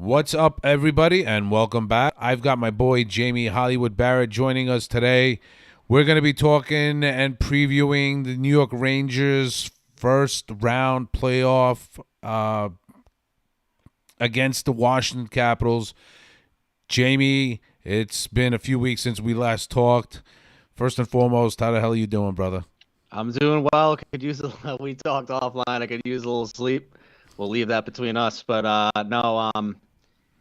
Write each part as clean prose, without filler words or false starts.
What's up, everybody, and welcome back. I've got my boy Jamie Hollywood Barrett joining us today. We're going to be talking and previewing the New York Rangers' first round playoff against the Washington Capitals. Jamie, it's been a few weeks since we last talked. First and foremost, how the hell are you doing, brother? I'm doing well. Could use we talked offline. I could use a little sleep. We'll leave that between us. But no,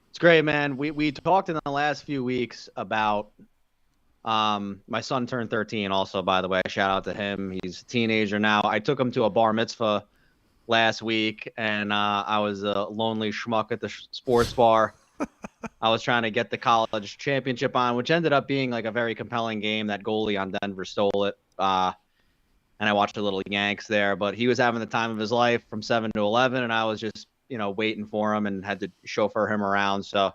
it's great, man. We talked in the last few weeks about my son turned 13 also, by the way. Shout out to him. He's a teenager now. I took him to a bar mitzvah last week, and I was a lonely schmuck at the sports bar. I was trying to get the college championship on, which ended up being like a very compelling game. That goalie on Denver stole it. And I watched a little Yanks there, but he was having the time of his life from 7 to 11, and I was just, waiting for him and had to chauffeur him around. So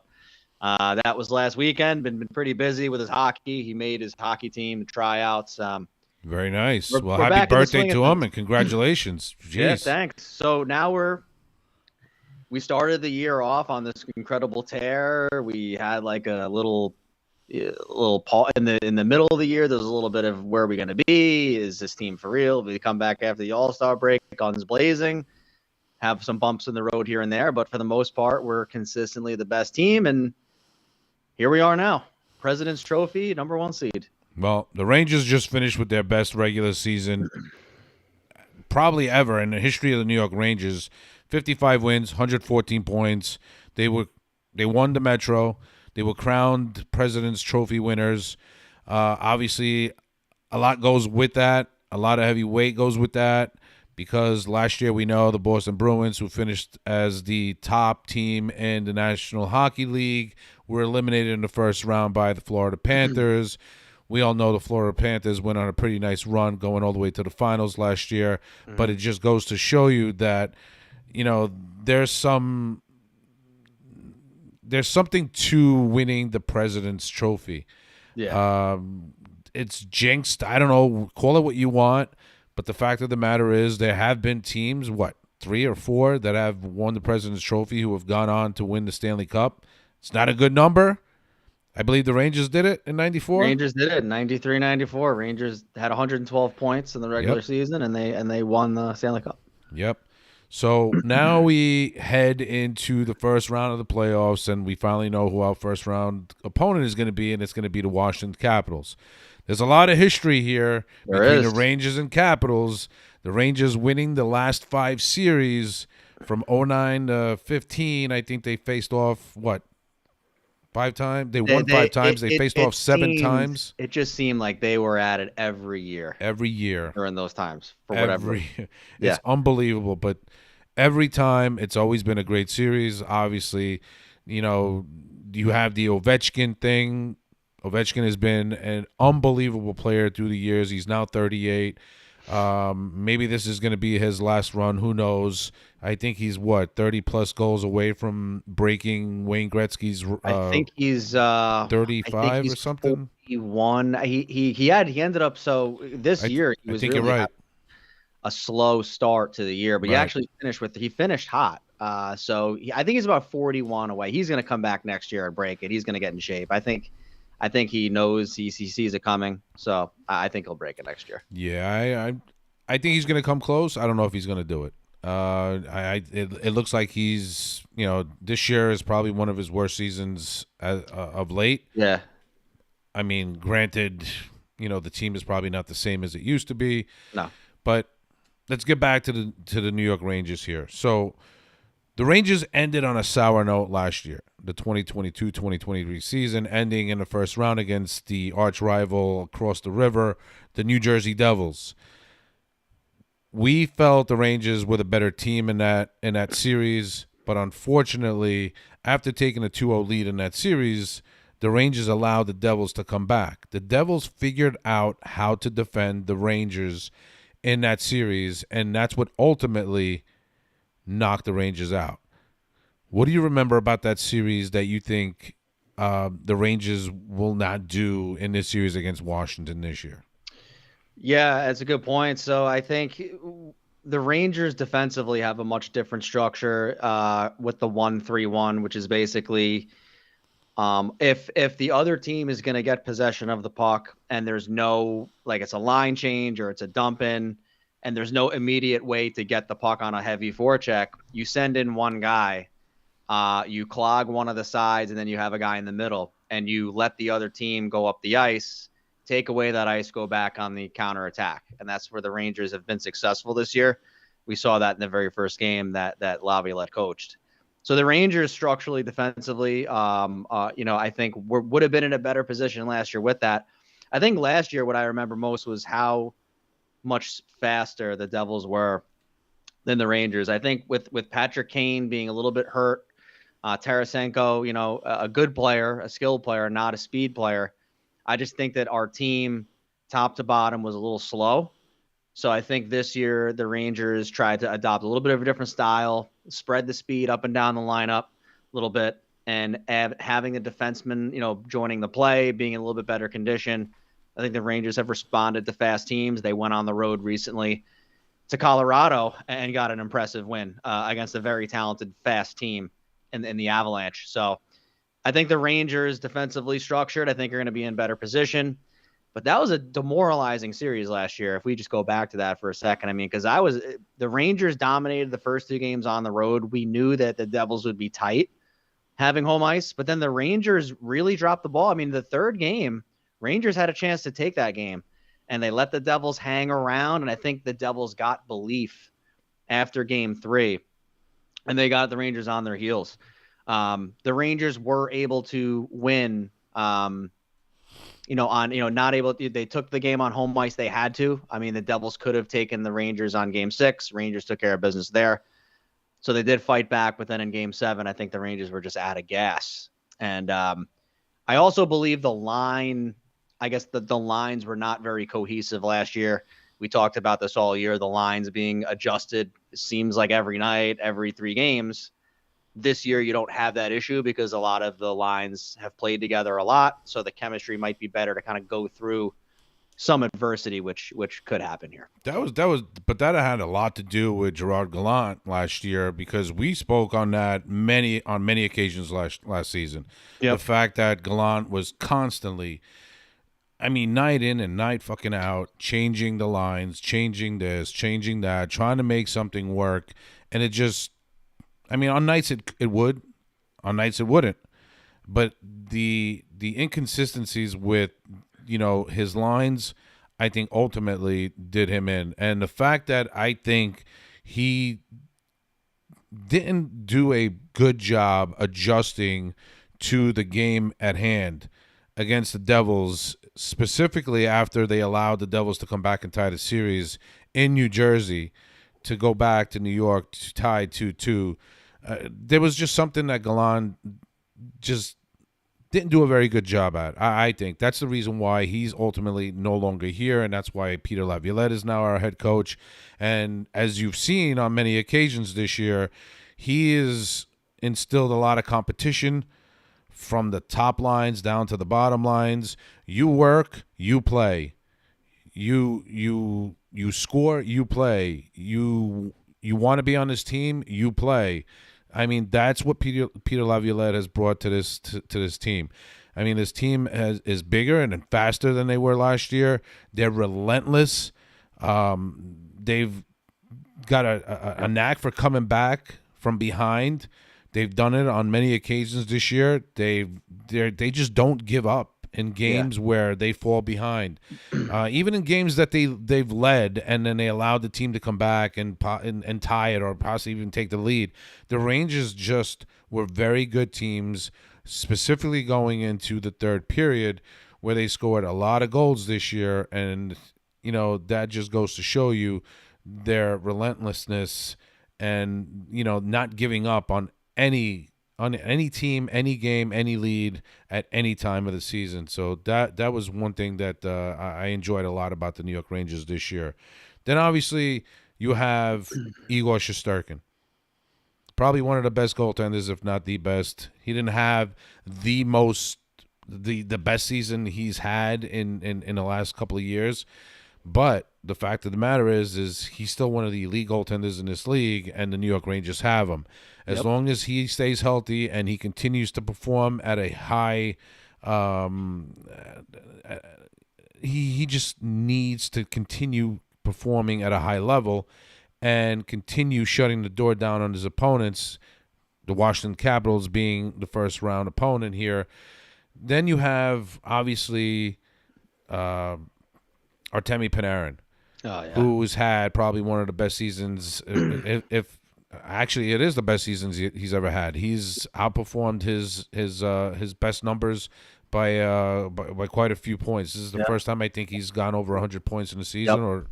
that was last weekend. Been pretty busy with his hockey. He made his hockey team tryouts. Very nice. We're Happy back in the birthday swing to of him, things. and congratulations. Jeez. Yeah, thanks. So now we started the year off on this incredible tear. We had like a little pause in the middle of the year. There's a little bit of where are we going to be? Is this team for real? We come back after the All-Star break, guns blazing, have some bumps in the road here and there, but for the most part, we're consistently the best team, and here we are now. President's Trophy, number 1 seed. Well, the Rangers just finished with their best regular season probably ever in the history of the New York Rangers. 55 wins, 114 points. They won the Metro. They were crowned President's Trophy winners. Obviously, a lot goes with that. A lot of heavy weight goes with that because last year we know the Boston Bruins, who finished as the top team in the National Hockey League, were eliminated in the first round by the Florida Panthers. We all know the Florida Panthers went on a pretty nice run going all the way to the finals last year. But it just goes to show you that, there's something to winning the President's Trophy. Yeah. It's jinxed. I don't know. Call it what you want. But the fact of the matter is there have been teams, 3 or 4, that have won the President's Trophy who have gone on to win the Stanley Cup. It's not a good number. I believe the Rangers did it in 94. Rangers did it in 93, 94. Rangers had 112 points in the regular season, and they won the Stanley Cup. Yep. So now we head into the first round of the playoffs, and we finally know who our first round opponent is going to be, and it's going to be the Washington Capitals. There's a lot of history here between the Rangers and Capitals. The Rangers winning the last 5 series from 09 to 15. I think they faced off, 5 times? They won 5 times. They faced off 7 times. It just seemed like they were at it every year. Every year. During those times, for whatever. It's unbelievable, but every time it's always been a great series. Obviously, you have the Ovechkin thing. Ovechkin has been an unbelievable player through the years. He's now 38. Maybe this is going to be his last run. Who knows? I think he's 30-plus goals away from breaking Wayne Gretzky's. I think he's 35 or something. 41. He ended up this year he was really right. A slow start to the year, but Right. he actually finished hot. I think he's about 41 away. He's going to come back next year and break it. He's going to get in shape. I think he knows he sees it coming. So I think he'll break it next year. Yeah, I think he's going to come close. I don't know if he's going to do it. It looks like he's this year is probably one of his worst seasons of late. Yeah. I mean, granted, the team is probably not the same as it used to be. No. But let's get back to the New York Rangers here. So the Rangers ended on a sour note last year, the 2022-2023 season, ending in the first round against the arch rival across the river, the New Jersey Devils. We felt the Rangers were the better team in that series, but unfortunately, after taking a 2-0 lead in that series, the Rangers allowed the Devils to come back. The Devils figured out how to defend the Rangers in that series, and that's what ultimately knocked the Rangers out. What do you remember about that series that you think the Rangers will not do in this series against Washington this year? Yeah, that's a good point. So I think the Rangers defensively have a much different structure with the 1-3-1, which is basically if the other team is going to get possession of the puck and there's no like it's a line change or it's a dump in and there's no immediate way to get the puck on a heavy forecheck, you send in one guy, you clog one of the sides, and then you have a guy in the middle, and you let the other team go up the ice, take away that ice, go back on the counter attack, and that's where the Rangers have been successful this year. We saw that in the very first game that Laviolette coached. So the Rangers structurally, defensively, I think would have been in a better position last year with that. I think last year what I remember most was how much faster the Devils were than the Rangers. I think with Patrick Kane being a little bit hurt, Tarasenko, a good player, a skilled player, not a speed player. I just think that our team, top to bottom, was a little slow. So I think this year the Rangers tried to adopt a little bit of a different style, spread the speed up and down the lineup a little bit, and having the defenseman, joining the play, being in a little bit better condition. I think the Rangers have responded to fast teams. They went on the road recently to Colorado and got an impressive win against a very talented, fast team in the Avalanche. So I think the Rangers defensively structured, I think are going to be in better position. But that was a demoralizing series last year. If we just go back to that for a second, because the Rangers dominated the first two games on the road. We knew that the Devils would be tight having home ice, but then the Rangers really dropped the ball. The third game, Rangers had a chance to take that game, and they let the Devils hang around. And I think the Devils got belief after game 3, and they got the Rangers on their heels. The Rangers were able to win. Not able to, they took the game on home ice. They had to. The Devils could have taken the Rangers on game 6. Rangers took care of business there. So they did fight back, but then in game 7, I think the Rangers were just out of gas. And I also believe the line, I guess the lines were not very cohesive last year. We talked about this all year, the lines being adjusted, seems like every night, every 3 games. This year, you don't have that issue because a lot of the lines have played together a lot. So the chemistry might be better to kind of go through some adversity, which could happen here. But that had a lot to do with Gerard Gallant last year, because we spoke on that on many occasions last season. Yep. The fact that Gallant was constantly, night in and night fucking out, changing the lines, changing this, changing that, trying to make something work, and it just. On nights it would, on nights it wouldn't, but the inconsistencies with his lines, I think ultimately did him in, and the fact that I think he didn't do a good job adjusting to the game at hand against the Devils, specifically after they allowed the Devils to come back and tie the series in New Jersey to go back to New York to tie 2-2. There was just something that Gallant just didn't do a very good job at. I think that's the reason why he's ultimately no longer here, and that's why Peter Laviolette is now our head coach. And as you've seen on many occasions this year, he has instilled a lot of competition from the top lines down to the bottom lines. You work, you play. You score, you play. You want to be on this team, you play. That's what Peter Laviolette has brought to this team. This team is bigger and faster than they were last year. They're relentless. They've got a knack for coming back from behind. They've done it on many occasions this year. They just don't give up in games where they fall behind, even in games that they've led and then they allowed the team to come back and tie it or possibly even take the lead. The Rangers just were very good teams, specifically going into the third period, where they scored a lot of goals this year, and that just goes to show you their relentlessness and not giving up on any team, any game, any lead at any time of the season. So that was one thing that I enjoyed a lot about the New York Rangers this year. Then obviously you have Igor Shesterkin, probably one of the best goaltenders, if not the best. He didn't have the best season he's had in the last couple of years, But the fact of the matter is he's still one of the elite goaltenders in this league, and the New York Rangers have him. As Yep. long as he stays healthy and he continues to perform at a high, um, he just needs to continue performing at a high level and continue shutting the door down on his opponents. The Washington Capitals being the first round opponent here. Then you have obviously Artemi Panarin, Oh yeah. who's had probably one of the best seasons. If actually it is the best seasons he's ever had. He's outperformed his best numbers by quite a few points. This is the Yep. first time I think he's gone over 100 points in a season. Yep. Or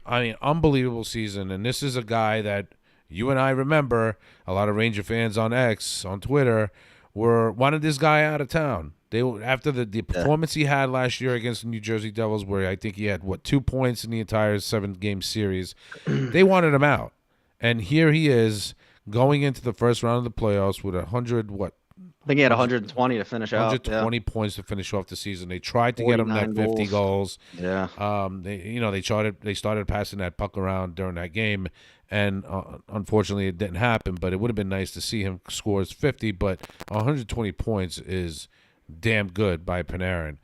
I mean, unbelievable season. And this is a guy that you and I remember. A lot of Ranger fans on X on Twitter wanted this guy out of town. They after the performance he had last year against the New Jersey Devils, where I think he had 2 points in the entire 7-game series. They wanted him out, and here he is going into the first round of the playoffs with 100 I think he had 120 to finish out. 120 points to finish off the season. They tried to get him that 49 50 goals. Yeah. They started passing that puck around during that game, and unfortunately it didn't happen. But it would have been nice to see him score his 50. But 120 points is damn good by Panarin.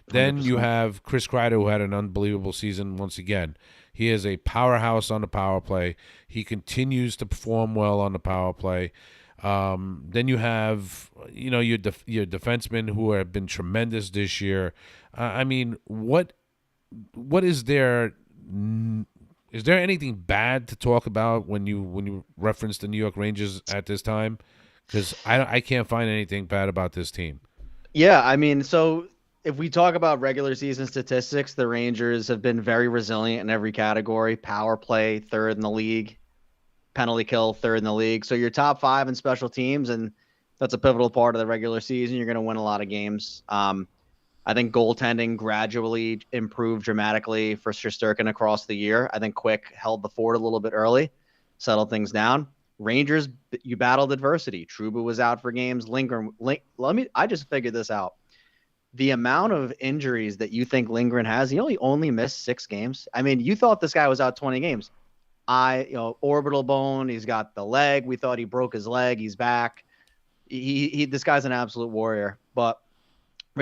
Then 100%. you have Chris Kreider, who had an unbelievable season once again. He is a powerhouse on the power play. He continues to perform well on the power play. Then you have, your defensemen who have been tremendous this year. I mean, what is there? Is there anything bad to talk about when you reference the New York Rangers at this time? Because I can't find anything bad about this team. Yeah, I mean, so if we talk about regular season statistics, the Rangers have been very resilient in every category. Power play, third in the league. Penalty kill, third in the league. So you're top 5 in special teams, and that's a pivotal part of the regular season. You're going to win a lot of games. I think goaltending gradually improved dramatically for Shesterkin across the year. I think Quick held the fort a little bit early, settled things down. Rangers, you battled adversity. Trouba was out for games. I just figured this out. The amount of injuries that you think Lindgren has, he only missed 6 games. I mean, you thought this guy was out 20 games. Orbital bone. He's got the leg. We thought he broke his leg. He's back. This guy's an absolute warrior. But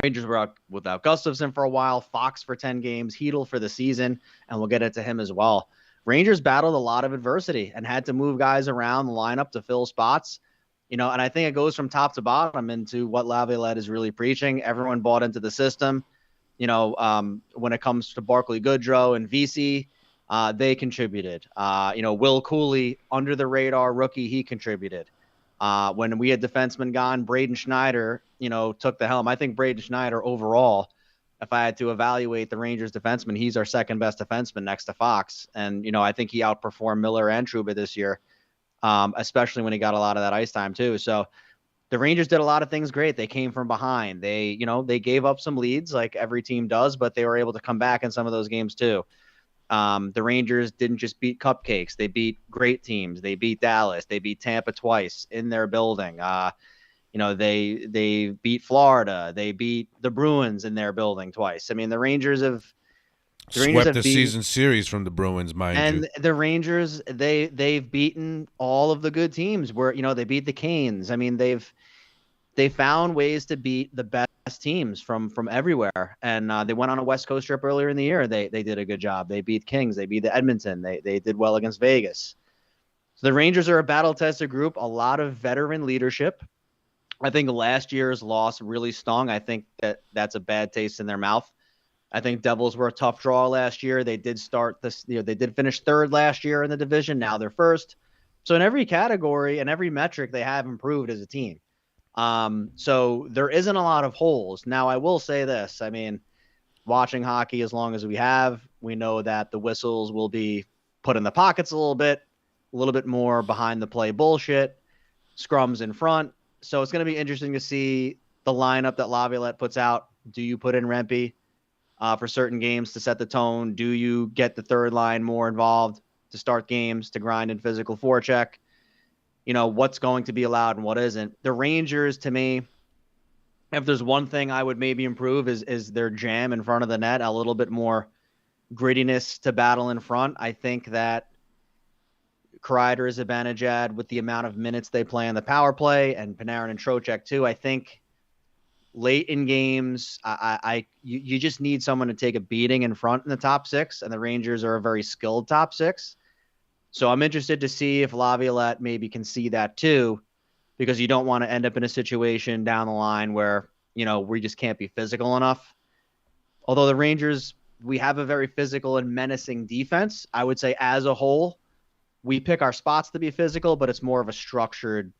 Rangers were out without Gustafsson for a while, Fox for 10 games, Hedel for the season, and we'll get into him as well. Rangers battled a lot of adversity and had to move guys around the lineup to fill spots. And I think it goes from top to bottom into what Laviolette is really preaching. Everyone bought into the system. When it comes to Barclay Goodrow and VC, they contributed. Will Cooley, under the radar rookie, he contributed. When we had defensemen gone, Braden Schneider, took the helm. I think Braden Schneider overall, if I had to evaluate the Rangers defenseman, he's our second best defenseman next to Fox. And, I think he outperformed Miller and Trouba this year, especially when he got a lot of that ice time too. So the Rangers did a lot of things great. They came from behind. They gave up some leads like every team does, but they were able to come back in some of those games too. The Rangers didn't just beat cupcakes. They beat great teams. They beat Dallas. They beat Tampa twice in their building. They beat Florida. They beat the Bruins in their building twice. I mean, the Rangers have Swept the season series from the Bruins, mind you. And the Rangers, they've beaten all of the good teams. Where they beat the Canes. I mean, they found ways to beat the best teams from everywhere. And they went on a West Coast trip earlier in the year. They did a good job. They beat Kings. They beat the Edmonton. They did well against Vegas. So the Rangers are a battle-tested group, a lot of veteran leadership. I think last year's loss really stung. I think that's a bad taste in their mouth. I think Devils were a tough draw last year. They did start this, they did finish third last year in the division. Now they're first. So in every category and every metric, they have improved as a team. So there isn't a lot of holes. Now, I will say this. I mean, watching hockey as long as we have, we know that the whistles will be put in the pockets a little bit more behind the play bullshit, scrums in front. So it's going to be interesting to see the lineup that Laviolette puts out. Do you put in Rempe for certain games to set the tone? Do you get the third line more involved to start games, to grind in physical forecheck? What's going to be allowed and what isn't. The Rangers, to me, if there's one thing I would maybe improve is their jam in front of the net a little bit more grittiness to battle in front. I think that Kreider is Zibanejad with the amount of minutes they play on the power play, and Panarin and Trocheck too. I think late in games, you just need someone to take a beating in front in the top six, and the Rangers are a very skilled top six. So I'm interested to see if Laviolette maybe can see that too, because you don't want to end up in a situation down the line where, we just can't be physical enough. Although the Rangers, we have a very physical and menacing defense. I would say as a whole, we pick our spots to be physical, but it's more of a structured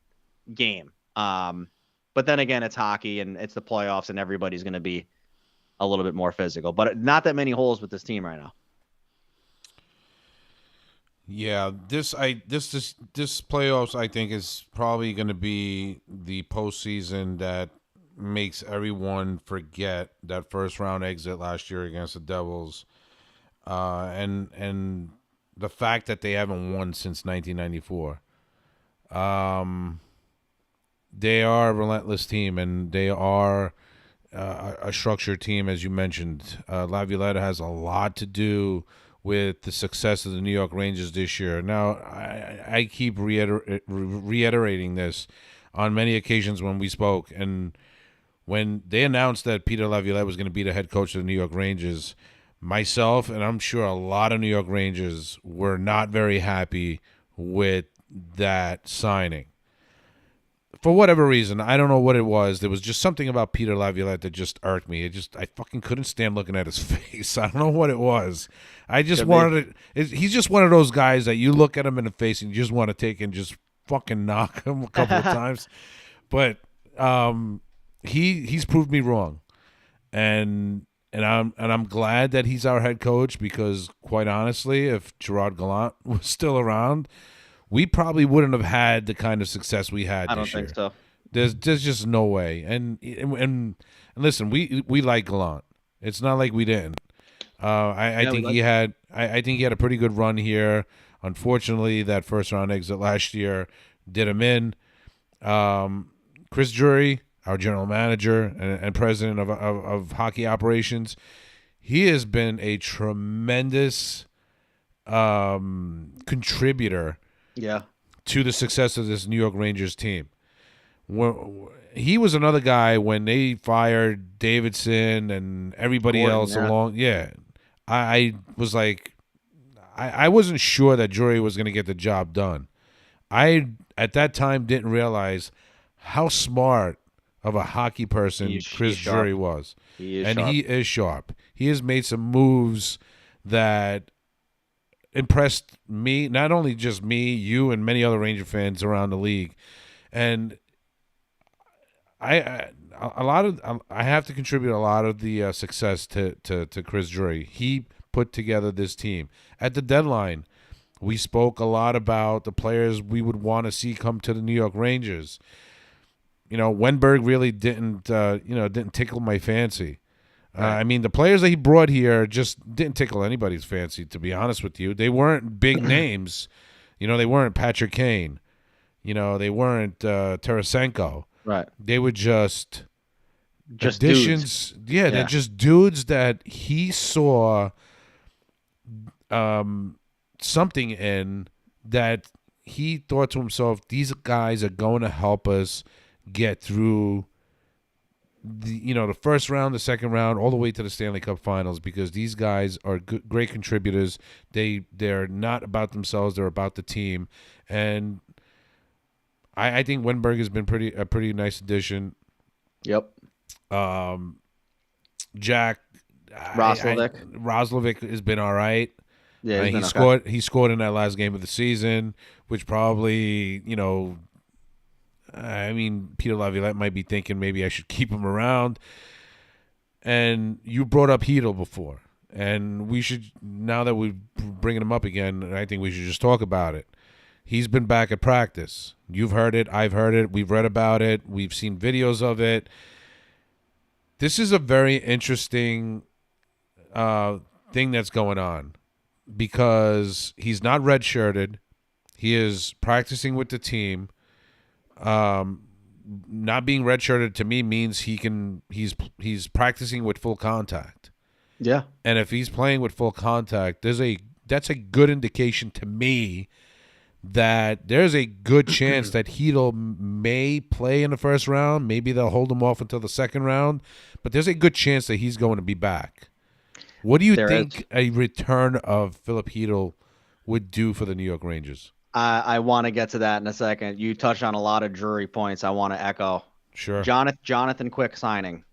game. But then again, it's hockey and it's the playoffs, and everybody's going to be a little bit more physical. But not that many holes with this team right now. Yeah, this playoffs I think is probably going to be the postseason that makes everyone forget that first round exit last year against the Devils, and the fact that they haven't won since 1994. They are a relentless team, and they are a structured team, as you mentioned. Laviolette has a lot to do with the success of the New York Rangers this year. Now, I keep reiterating this on many occasions when we spoke, and when they announced that Peter Laviolette was going to be the head coach of the New York Rangers, myself and I'm sure a lot of New York Rangers were not very happy with that signing. For whatever reason, I don't know what it was. There was just something about Peter Laviolette that just irked me. I fucking couldn't stand looking at his face. I don't know what it was. I just wanted to. He's just one of those guys that you look at him in the face and you just want to take and just fucking knock him a couple of times. But he's proved me wrong, and I'm glad that he's our head coach, because quite honestly, if Gerard Gallant was still around, we probably wouldn't have had the kind of success we had this year. I don't think so. There's just no way. And listen, we like Gallant. It's not like we didn't. I think he had a pretty good run here. Unfortunately, that first round exit last year did him in. Chris Drury, our general manager and president of hockey operations, he has been a tremendous contributor to the success of this New York Rangers team. He was another guy when they fired Davidson and everybody else along. Yeah, I was like, I wasn't sure that Drury was going to get the job done. I, at that time, didn't realize how smart of a hockey person Chris Drury was. He is sharp. He has made some moves that impressed me, not only just me, you, and many other Ranger fans around the league. And I have to contribute a lot of the success to Chris Drury. He put together this team. At the deadline, we spoke a lot about the players we would want to see come to the New York Rangers. Wenberg really didn't tickle my fancy. I mean, the players that he brought here just didn't tickle anybody's fancy, to be honest with you. They weren't big names. They weren't Patrick Kane. They weren't Tarasenko. Right. They were just additions. Dudes. Yeah, they're just dudes that he saw something in, that he thought to himself, these guys are going to help us get through the first round, the second round, all the way to the Stanley Cup Finals, because these guys are great contributors. They're not about themselves; they're about the team. And I think Wenberg has been a pretty nice addition. Yep. Jack Roslovic has been all right. Yeah, he scored in that last game of the season, which probably I mean, Peter Laviolette might be thinking maybe I should keep him around. And you brought up Hedl before, and we should, now that we're bringing him up again, I think we should just talk about it. He's been back at practice. You've heard it. I've heard it. We've read about it. We've seen videos of it. This is a very interesting thing that's going on, because he's not redshirted. He is practicing with the team. Not being redshirted to me means he's practicing with full contact. Yeah. And if he's playing with full contact, that's a good indication to me that there's a good chance that Heedle may play in the first round. Maybe they'll hold him off until the second round, but there's a good chance that he's going to be back. What do you There is. think a return of Philip Heedle would do for the New York Rangers? I want to get to that in a second. You touched on a lot of jury points I want to echo. Sure. Jonathan Quick signing.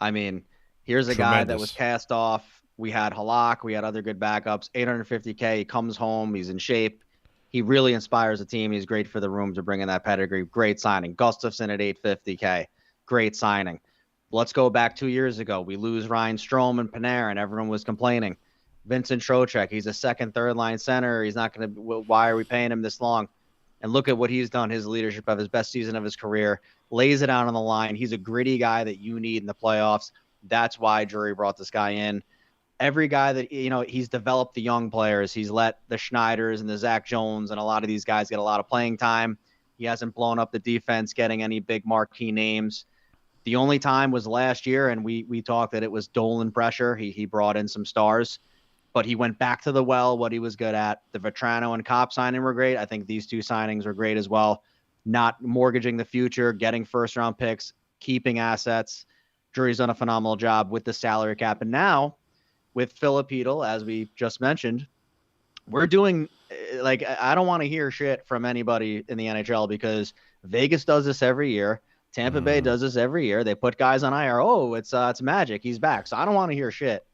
I mean, here's a guy that was Tremendous. cast off. We had Halak, we had other good backups. 850K. He comes home. He's in shape. He really inspires the team. He's great for the room to bring in that pedigree. Great signing. Gustafson at 850K. Great signing. Let's go back 2 years ago. We lose Ryan Strome and Panarin. Everyone was complaining. Vincent Trocheck, he's a second, third line center. He's not going to. Why are we paying him this long? And look at what he's done. His leadership of his best season of his career, lays it out on the line. He's a gritty guy that you need in the playoffs. That's why Drury brought this guy in. Every guy that, he's developed the young players. He's let the Schneiders and the Zach Jones and a lot of these guys get a lot of playing time. He hasn't blown up the defense getting any big marquee names. The only time was last year, and we talked that it was Dolan pressure. He brought in some stars, but he went back to the well, what he was good at. The Vetrano and Copp signing were great. I think these two signings were great as well. Not mortgaging the future, getting first-round picks, keeping assets. Drury's done a phenomenal job with the salary cap. And now, with Philip Hedl, as we just mentioned, we're doing, like, I don't want to hear shit from anybody in the NHL because Vegas does this every year. Tampa Bay does this every year. They put guys on IR. Oh, it's magic. He's back. So I don't want to hear shit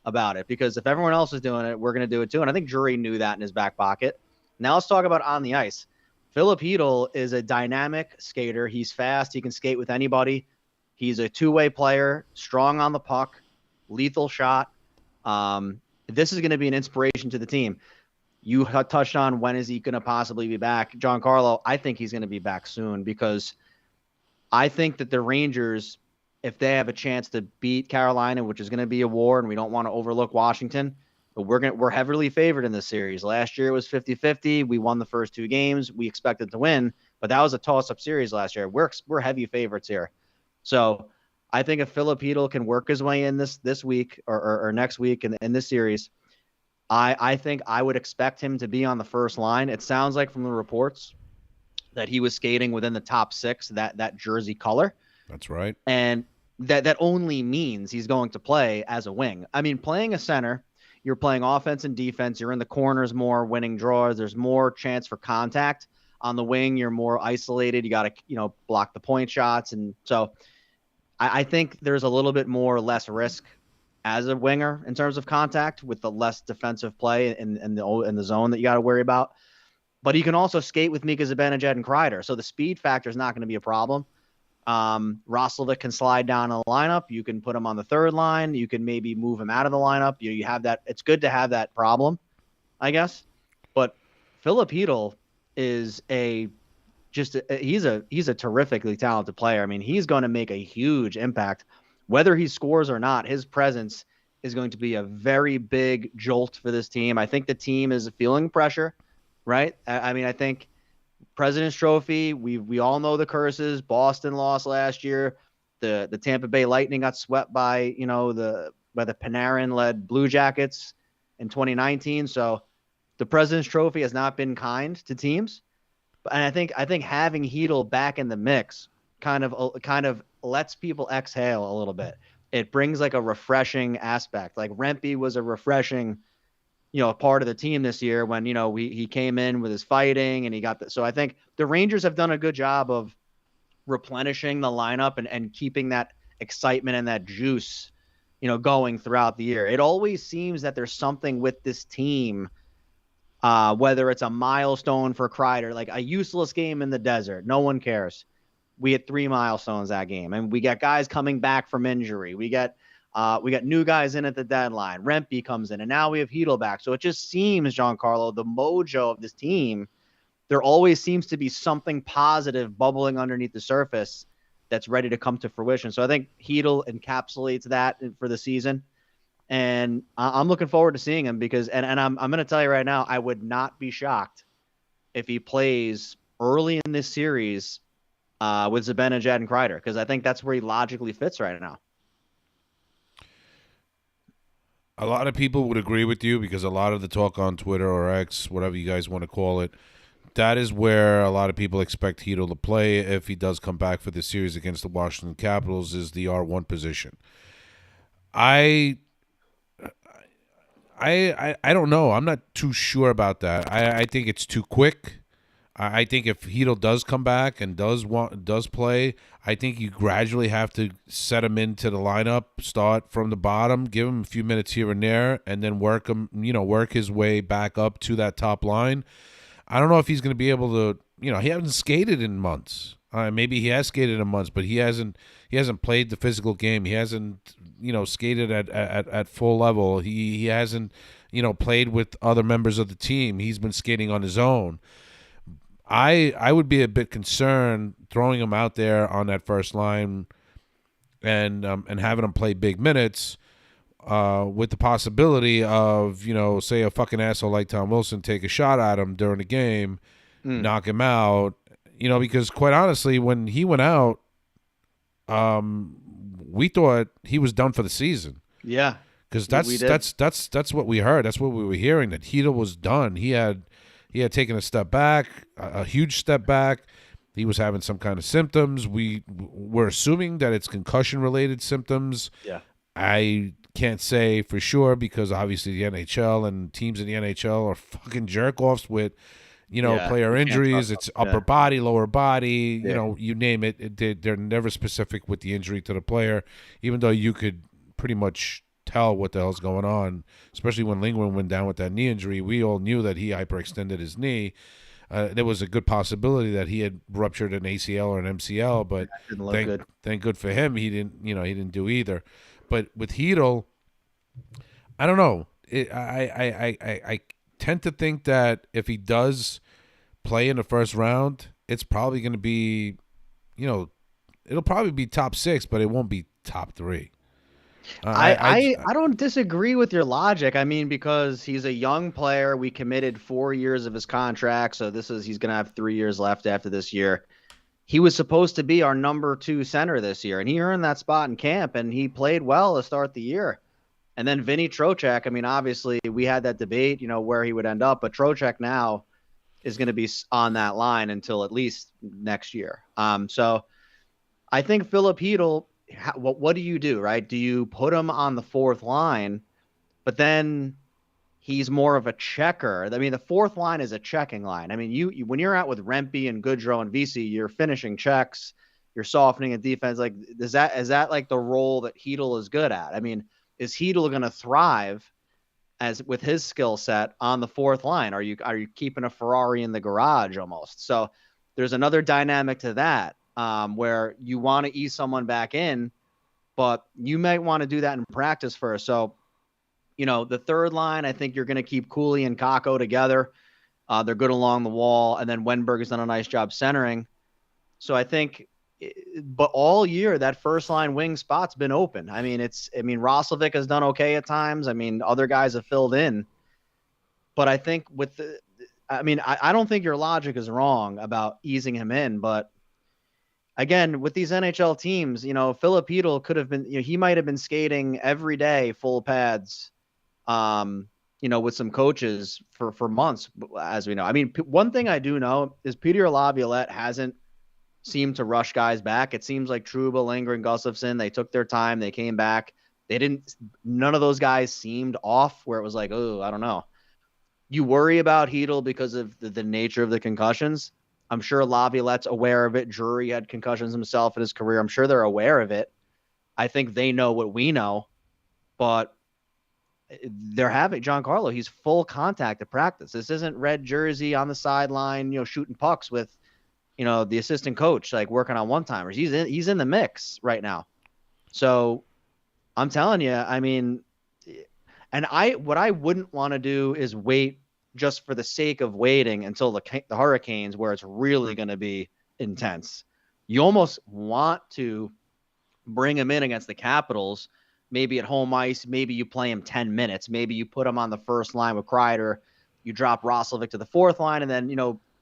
about it because if everyone else is doing it, we're going to do it too. And I think Drury knew that in his back pocket. Now let's talk about on the ice. Philip Hedl is a dynamic skater. He's fast. He can skate with anybody. He's a two-way player, strong on the puck, lethal shot. This is going to be an inspiration to the team. You touched on when is he going to possibly be back. Giancarlo, I think he's going to be back soon because I think that the Rangers, if they have a chance to beat Carolina, which is going to be a war, and we don't want to overlook Washington, but we're heavily favored in this series. Last year it was 50-50. We won the first two games. We expected to win, but that was a toss-up series last year. We're heavy favorites here. So I think if Philip Hedl can work his way in this week or next week in this series, I think I would expect him to be on the first line. It sounds like from the reports that he was skating within the top six, that jersey color. That's right. And that only means he's going to play as a wing. I mean, playing a center, you're playing offense and defense. You're in the corners more, winning draws. There's more chance for contact. On the wing, you're more isolated. You got to, block the point shots. And so I think there's a little bit less risk as a winger in terms of contact with the less defensive play in the zone that you got to worry about. But he can also skate with Mika Zibanejad and Kreider. So the speed factor is not going to be a problem. Roslovic can slide down in the lineup. You can put him on the third line. You can maybe move him out of the lineup. You have that. It's good to have that problem, I guess. But Philip Hedl is he's a terrifically talented player. I mean, he's going to make a huge impact. Whether he scores or not, his presence is going to be a very big jolt for this team. I think the team is feeling pressure, right? I mean, I think President's Trophy, we all know the curses. Boston lost last year. The Tampa Bay Lightning got swept by the Panarin-led Blue Jackets in 2019. So the President's Trophy has not been kind to teams. And I think having Hedl back in the mix kind of lets people exhale a little bit. It brings like a refreshing aspect. Like Rempe was a refreshing part of the team this year when, he came in with his fighting and he got so I think the Rangers have done a good job of replenishing the lineup and keeping that excitement and that juice, going throughout the year. It always seems that there's something with this team, whether it's a milestone for Kreider, like a useless game in the desert. No one cares. We had 3 milestones that game, and we got guys coming back from injury. We got new guys in at the deadline. Rempe comes in, and now we have Hedl back. So it just seems, Giancarlo, the mojo of this team, there always seems to be something positive bubbling underneath the surface that's ready to come to fruition. So I think Hedl encapsulates that for the season, and I'm looking forward to seeing him because, and I'm going to tell you right now, I would not be shocked if he plays early in this series with Zibanejad and Kreider, because I think that's where he logically fits right now. A lot of people would agree with you because a lot of the talk on Twitter or X, whatever you guys want to call it, that is where a lot of people expect Hedo to play if he does come back for the series against the Washington Capitals is the R1 position. I I don't know. I'm not too sure about that. I think it's too quick. I think if Hedo does come back and does play, I think you gradually have to set him into the lineup, start from the bottom, give him a few minutes here and there, and then work his way back up to that top line. I don't know if he's going to be able to. He hasn't skated in months. Maybe he has skated in months, but he hasn't. He hasn't played the physical game. He hasn't, skated at full level. He hasn't, played with other members of the team. He's been skating on his own. I would be a bit concerned throwing him out there on that first line and having him play big minutes with the possibility of, say a fucking asshole like Tom Wilson take a shot at him during the game, knock him out, because quite honestly, when he went out, we thought he was done for the season. Yeah, because that's what we heard. That's what we were hearing, that Hedo was done. He had taken a step back, a huge step back. He was having some kind of symptoms. We're assuming that it's concussion-related symptoms. Yeah. I can't say for sure because obviously the NHL and teams in the NHL are fucking jerk-offs with, player injuries. It's upper body, lower body, you name it. They're never specific with the injury to the player, even though you could pretty much tell what the hell's going on, especially when Lingwin went down with that knee injury. We all knew that he hyperextended his knee. There was a good possibility that he had ruptured an ACL or an MCL, but thank good for him, he didn't do either. But with Heedle, I don't know. I tend to think that if he does play in the first round, it's probably going to be, it'll probably be top 6, but it won't be top 3. I don't disagree with your logic. I mean, because he's a young player. We committed 4 years of his contract, so he's going to have 3 years left after this year. He was supposed to be our number 2 center this year, and he earned that spot in camp, and he played well to start the year. And then Vinny Trocheck, I mean, obviously we had that debate, where he would end up, but Trocheck now is going to be on that line until at least next year. So I think Philip Hedl, what do you do, right? Do you put him on the fourth line, but then he's more of a checker? I mean, the fourth line is a checking line. I mean, you when you're out with Rempe and Goodrow and VC, you're finishing checks, you're softening a defense. Like, is that like the role that Hedl is good at? I mean, is Hedl going to thrive as with his skill set on the fourth line? Are you keeping a Ferrari in the garage almost? So there's another dynamic to that. Where you want to ease someone back in, but you might want to do that in practice first. So, the third line, I think you're going to keep Cooley and Kakko together. They're good along the wall. And then Wenberg has done a nice job centering. So I think, but all year, that first line wing spot's been open. I mean, Roslovic has done okay at times. I mean, other guys have filled in. But I think I don't think your logic is wrong about easing him in, but again, with these NHL teams, Philip Hedl could have been, he might have been skating every day, full pads, with some coaches for months, as we know. I mean, one thing I do know is Peter Laviolette hasn't seemed to rush guys back. It seems like Trouba, Linger, and Gustafsson, they took their time. They came back. None of those guys seemed off where it was like, oh, I don't know. You worry about Hedl because of the nature of the concussions. I'm sure Laviolette's aware of it. Drury had concussions himself in his career. I'm sure they're aware of it. I think they know what we know, but they're having Giancarlo. He's full contact at practice. This isn't red jersey on the sideline, shooting pucks with, the assistant coach, like working on one-timers. He's in the mix right now. So I'm telling you, I mean, and what I wouldn't want to do is wait just for the sake of waiting until the Hurricanes, where it's really going to be intense. You almost want to bring him in against the Capitals, maybe at home ice. Maybe you play him 10 minutes. Maybe you put him on the first line with Kreider. You drop Roslovic to the fourth line, and then,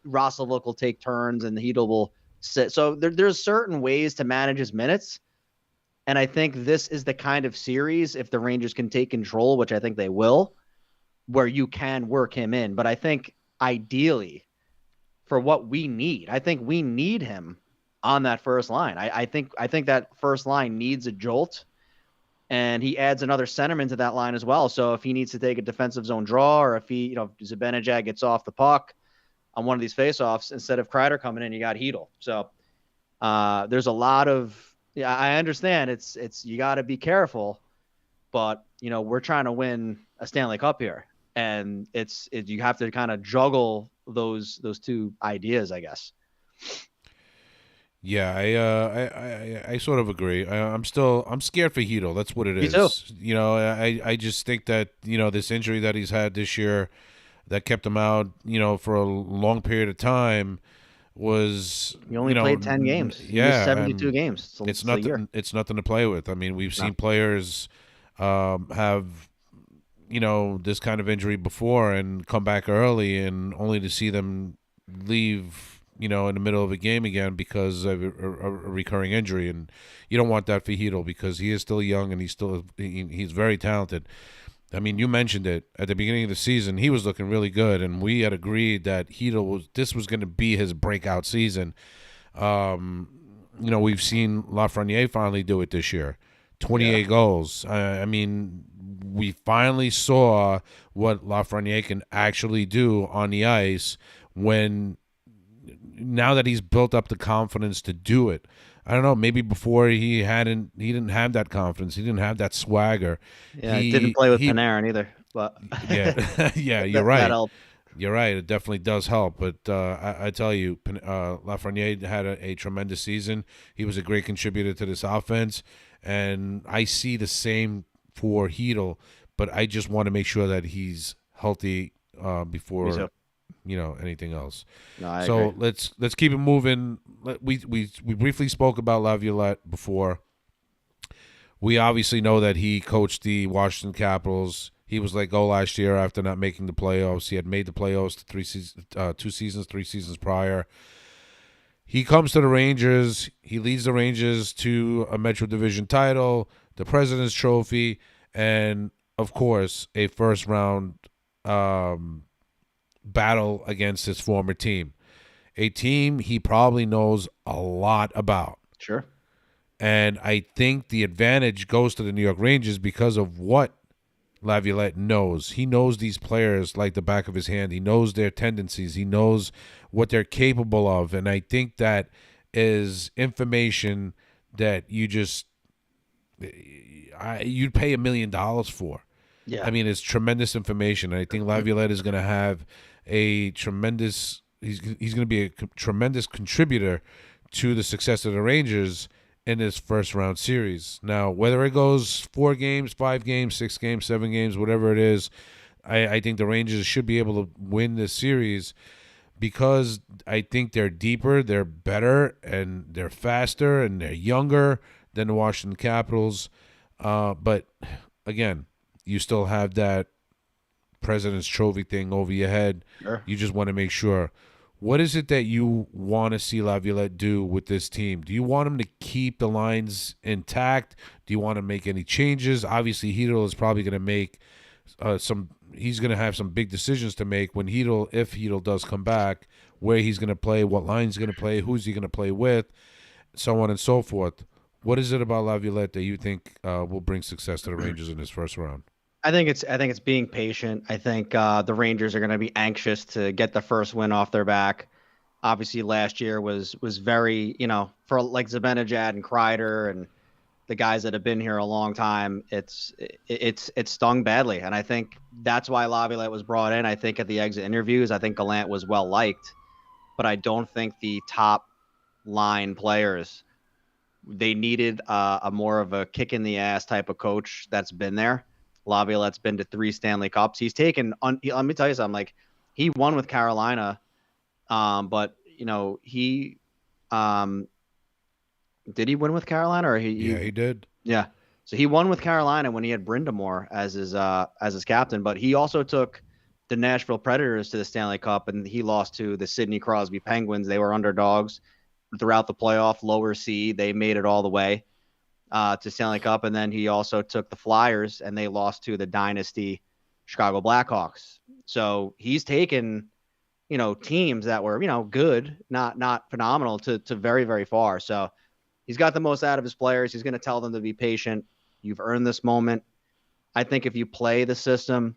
Roslovic will take turns and Hedl will sit. So there's certain ways to manage his minutes. And I think this is the kind of series, if the Rangers can take control, which I think they will, where you can work him in. But I think ideally, for what we need, I think we need him on that first line. I think that first line needs a jolt, and he adds another centerman to that line as well. So if he needs to take a defensive zone draw, or if Zibanejad gets off the puck on one of these faceoffs, instead of Kreider coming in, you got Hedel. So there's a lot of, yeah, I understand it's you got to be careful, but we're trying to win a Stanley Cup here, and you have to kind of juggle those two ideas, I guess. Yeah, I sort of agree. I'm scared for Hito. That's what it Me too. is. I just think that this injury that he's had this year that kept him out for a long period of time was He only played 10 games. He missed yeah, 72 games. it's It's a year. nothing to play with. I mean, we've No. seen players have this kind of injury before and come back early, and only to see them leave in the middle of a game again because of a recurring injury. And you don't want that for Hedel because he is still young and he's very talented. I mean, you mentioned it at the beginning of the season. He was looking really good, and we had agreed that this was going to be his breakout season. We've seen Lafreniere finally do it this year. 28 Yeah. goals. I mean, we finally saw what Lafreniere can actually do on the ice now that he's built up the confidence to do it. I don't know. Maybe before he didn't have that confidence. He didn't have that swagger. Yeah, I didn't play with He Panarin either, but yeah yeah. You're that right. helped. You're right. It definitely does help. But I tell you, Lafreniere had a tremendous season. He was a great contributor to this offense, and I see the same for Hedel. But I just want to make sure that he's healthy Me before too. anything else. No, I agree. So let's keep it moving. We briefly spoke about Laviolette before. We obviously know that he coached the Washington Capitals. He was let go last year after not making the playoffs. He had made the playoffs 3 seasons prior. He comes to the Rangers. He leads the Rangers to a Metro Division title, the President's Trophy, and of course a first round battle against his former team, a team he probably knows a lot about. Sure. And I think the advantage goes to the New York Rangers because of what Laviolette knows. He knows these players like the back of his hand. He knows their tendencies. He knows what they're capable of. And I think that is information that you'd pay $1 million for. Yeah. I mean, it's tremendous information. I think Laviolette is going to have a tremendous. He's going to be a tremendous contributor to the success of the Rangers in this first round series. Now, whether it goes 4 games, 5 games, 6 games, 7 games, whatever it is, I think the Rangers should be able to win this series because I think they're deeper, they're better, and they're faster, and they're younger than the Washington Capitals. But again, you still have that President's Trophy thing over your head. Sure. You just want to make sure. What is it that you want to see Laviolette do with this team? Do you want him to keep the lines intact? Do you want to make any changes? Obviously, Hedel is probably going to make some. He's going to have some big decisions to make when if Hedel does come back, where he's going to play, what line he's going to play, who's he going to play with, so on and so forth. What is it about Laviolette that you think will bring success to the Rangers in this first round? I think it's being patient. I think the Rangers are going to be anxious to get the first win off their back. Obviously, last year was very, for like Zibanejad and Kreider and the guys that have been here a long time. It's stung badly, and I think that's why Laviolette was brought in. I think at the exit interviews, I think Gallant was well liked, but I don't think the top line players, they needed a more of a kick in the ass type of coach that's been there. Laviolette's been to 3 Stanley Cups. He's taken. Let me tell you something. Like, he won with Carolina, but he did he win with Carolina or Yeah, he did. yeah. So he won with Carolina when he had Brindamore as his captain, but he also took the Nashville Predators to the Stanley Cup, and he lost to the Sidney Crosby Penguins. They were underdogs throughout the playoff, lower seed. They made it all the way. to Stanley Cup, and then he also took the Flyers, and they lost to the dynasty Chicago Blackhawks. So he's taken, teams that were, good, not phenomenal, to very, very far. So he's got the most out of his players. He's going to tell them to be patient. You've earned this moment. I think if you play the system,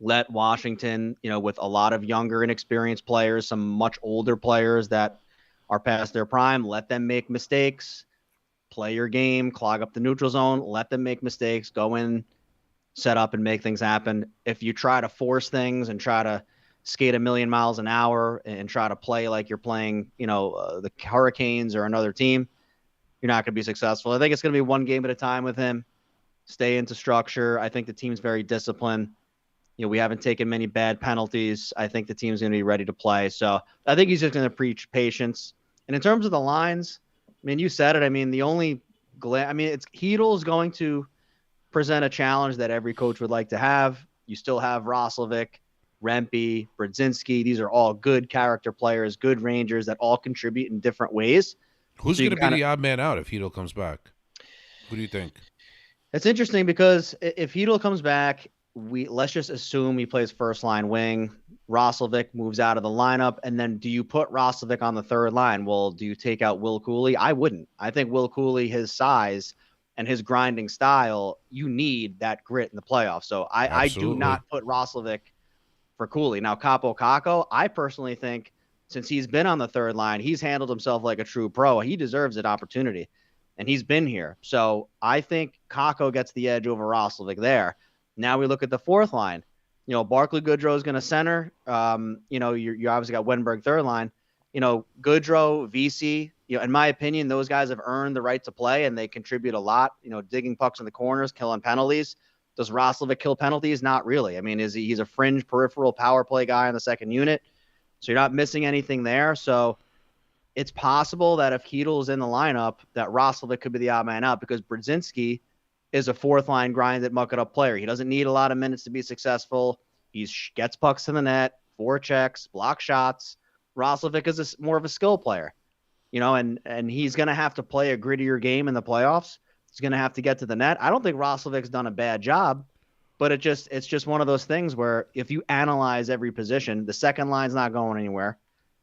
let Washington, with a lot of younger, inexperienced players, some much older players that are past their prime, let them make mistakes, play your game, clog up the neutral zone, let them make mistakes, go in, set up, and make things happen. If you try to force things and try to skate a million miles an hour and try to play like you're playing, the Hurricanes or another team, you're not going to be successful. I think it's going to be one game at a time with him. Stay into structure. I think the team's very disciplined. We haven't taken many bad penalties. I think the team's going to be ready to play. So I think he's just going to preach patience. And in terms of the lines, I mean, you said it. I mean, the only it's Hedl is going to present a challenge that every coach would like to have. You still have Roslovic, Rempe, Brodzinski. These are all good character players, good Rangers that all contribute in different ways. Who's going to be the odd man out if Hedl comes back? Who do you think? It's interesting because if Hedl comes back, let's just assume he plays first line wing. Roslovic moves out of the lineup, and then do you put Roslovic on the third line? Well, do you take out Will Cooley? I wouldn't. I think Will Cooley, his size and his grinding style, you need that grit in the playoffs. So I do not put Roslovic for Cooley. Now, Capo Caco, I personally think since he's been on the third line, he's handled himself like a true pro. He deserves an opportunity, and he's been here. So I think Caco gets the edge over Roslovic there. Now we look at the fourth line. Barclay Goodrow is going to center. You obviously got Wenberg third line. Goodrow, VC. In my opinion, those guys have earned the right to play, and they contribute a lot. Digging pucks in the corners, killing penalties. Does Roslovic kill penalties? Not really. I mean, he's a fringe peripheral power play guy in the second unit, so you're not missing anything there. So it's possible that if Hedl is in the lineup, that Roslovic could be the odd man out because Brodzinski is a fourth line grinded muck it up player. He doesn't need a lot of minutes to be successful. He gets pucks to the net, forechecks, block shots. Roslovic is more of a skill player, and he's going to have to play a grittier game in the playoffs. He's going to have to get to the net. I don't think Roslovic's done a bad job, but it's just one of those things where if you analyze every position, the second line's not going anywhere.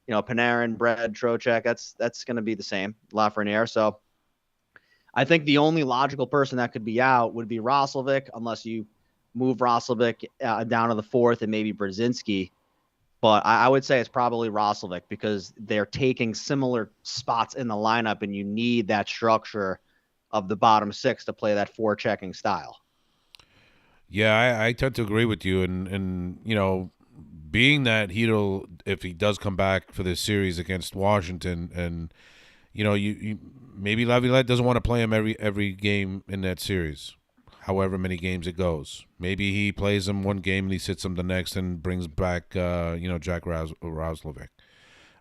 Panarin, Brad, Trocheck, that's going to be the same. Lafreniere. So I think the only logical person that could be out would be Roslovic, unless you move Roslovic down to the fourth and maybe Brodzinski. But I would say it's probably Roslovic because they're taking similar spots in the lineup, and you need that structure of the bottom six to play that forechecking style. Yeah, I tend to agree with you. And being that Hedl, if he does come back for this series against Washington, and you maybe Laviolette doesn't want to play him every game in that series, however many games it goes. Maybe he plays him one game and he sits him the next and brings back Jack Roslovic.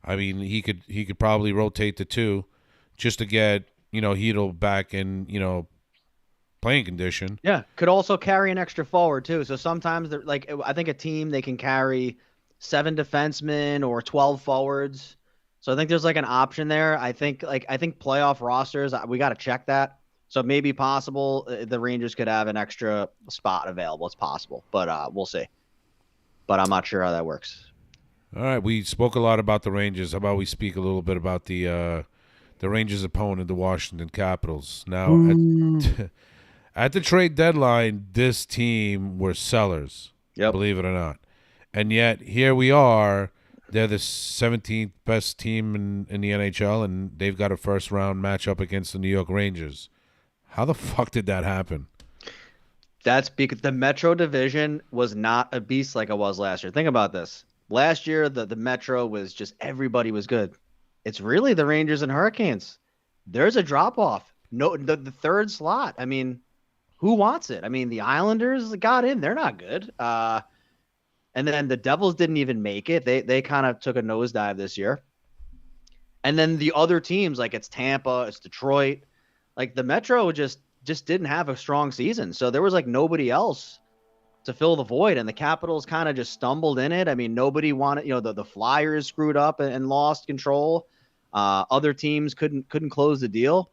I mean, he could probably rotate the two just to get Hedl back in playing condition. Yeah, could also carry an extra forward too. So sometimes I think a team they can carry 7 defensemen or 12 forwards. So I think there's an option there. I think playoff rosters, we got to check that. So it may be possible the Rangers could have an extra spot available. It's possible, but we'll see. But I'm not sure how that works. All right, we spoke a lot about the Rangers. How about we speak a little bit about the Rangers' opponent, the Washington Capitals? Now, at the trade deadline, this team were sellers, believe it or not. And yet, here we are. They're the 17th best team in the NHL, and they've got a first-round matchup against the New York Rangers. How the fuck did that happen? That's because the Metro division was not a beast like it was last year. Think about this. Last year, the Metro was just everybody was good. It's really the Rangers and Hurricanes. There's a drop-off. No, the third slot. I mean, who wants it? I mean, the Islanders got in. They're not good. And then the Devils didn't even make it. They kind of took a nosedive this year. And then the other teams, like it's Tampa, it's Detroit, like the Metro just didn't have a strong season. So there was nobody else to fill the void, and the Capitals kind of just stumbled in it. I mean, nobody wanted, the Flyers screwed up and lost control. Other teams couldn't close the deal.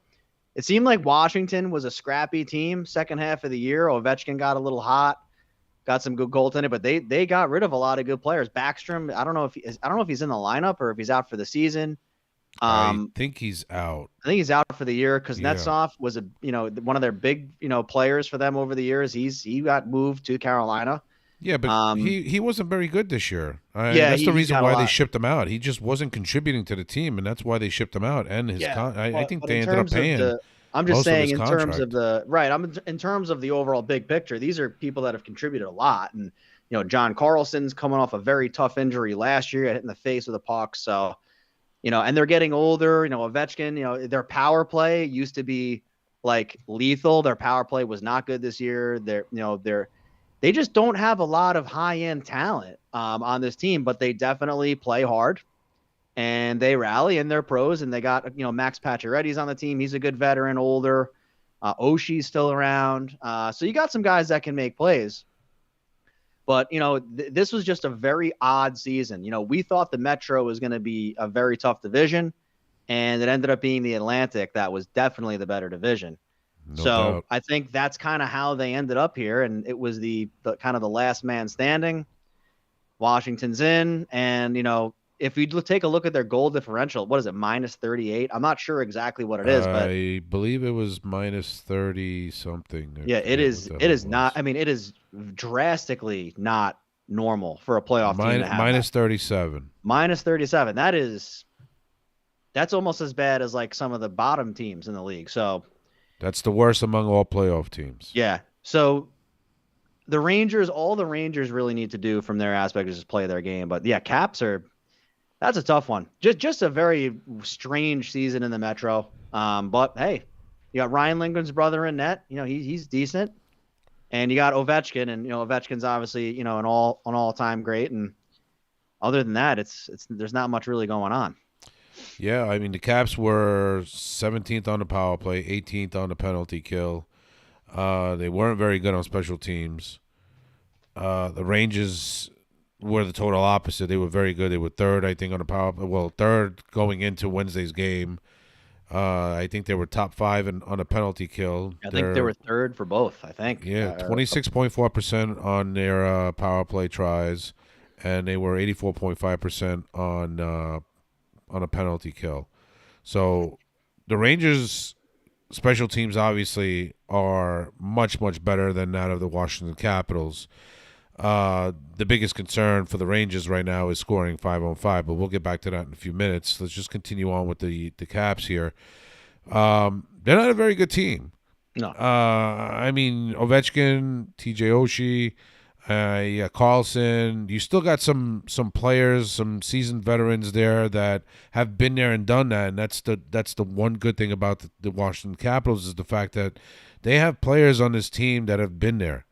it seemed like Washington was a scrappy team second half of the year. Ovechkin got a little hot, got some good goaltending, but they got rid of a lot of good players. Backstrom, I don't know if he's in the lineup or if he's out for the season. I Um, think he's out. I think he's out for the year because Yeah. Kuznetsov was one of their big players for them over the years. He got moved to Carolina. Yeah, but Um, he wasn't very good this year. yeah, That's the he reason got a why they lot. shipped him out. He just wasn't contributing to the team, and that's why they shipped him out. And Yeah, I think but they in ended up terms of paying I'm just most of his saying in terms of contract. the right, in terms of the overall big picture. These are people that have contributed a lot, and John Carlson's coming off a very tough injury last year, hit in the face with a puck. So and they're getting older. Ovechkin, their power play used to be like lethal. Their power play was not good this year. They just don't have a lot of high end talent on this team, but they definitely play hard and they rally and they're pros. And they got Max Pacioretty's on the team. He's a good veteran, older. Oshie's still around, so you got some guys that can make plays. But this was just a very odd season. We thought the Metro was going to be a very tough division, and it ended up being the Atlantic that was definitely the better division. No So doubt. I think that's kind of how they ended up here, and it was the kind of the last man standing. Washington's in, and if you take a look at their goal differential, what is it, -38? I'm not sure exactly what it is, but I believe it was -30 something. I yeah, it forget what is. the It hell it is not. was. I mean, it is drastically not normal for a playoff team to have that. -37. -37. That's almost as bad as like some of the bottom teams in the league. So That's the worst among all playoff teams. yeah. So the Rangers, all the Rangers really need to do from their aspect is just play their game. But yeah, Caps are that's a tough one. Just a very strange season in the Metro. But hey, you got Ryan Lindgren's brother in net. He's decent, and you got Ovechkin, and Ovechkin's obviously an all time great. And other than that, it's there's not much really going on. Yeah, I mean the Caps were 17th on the power play, 18th on the penalty kill. They weren't very good on special teams. The Rangers were the total opposite. They were very good. They were third, I think, on the power play. Well, third going into Wednesday's game. I think they were top five on a penalty kill. I think they They're were third for both. I think. 26.4% on their power play tries, and they were 84.5% on a penalty kill. So the Rangers special teams obviously are much better than that of the Washington Capitals. The biggest concern for the Rangers right now is scoring 5-on-5, but we'll get back to that in a few minutes. Let's just continue on with the Caps here. They're not a very good team. No. I mean, Ovechkin, TJ Oshie, yeah, Carlson. You still got some players, some seasoned veterans there that have been there and done that, and that's the one good thing about the Washington Capitals is the fact that they have players on this team that have been there,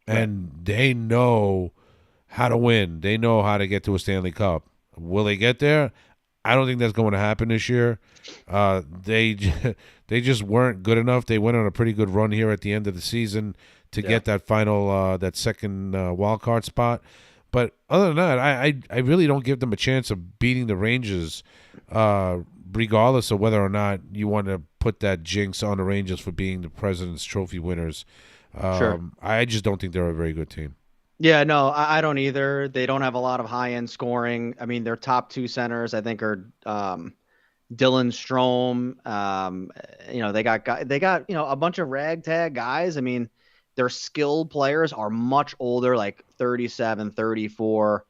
and they know how to win. They know how to get to a Stanley Cup. Will they get there? I don't think that's going to happen this year. They they just weren't good enough. They went on a pretty good run here at the end of the season to get that final that second wild card spot. But other than that, I really don't give them a chance of beating the Rangers, regardless of whether or not you want to put that jinx on the Rangers for being the President's Trophy winners. Sure. I just don't think they're a very good team. Yeah, no, I don't either. They don't have a lot of high end scoring. I mean, their top two centers, I think, are Dylan Strome. They got a bunch of ragtag guys. I mean, their skilled players are much older, like 37, 34,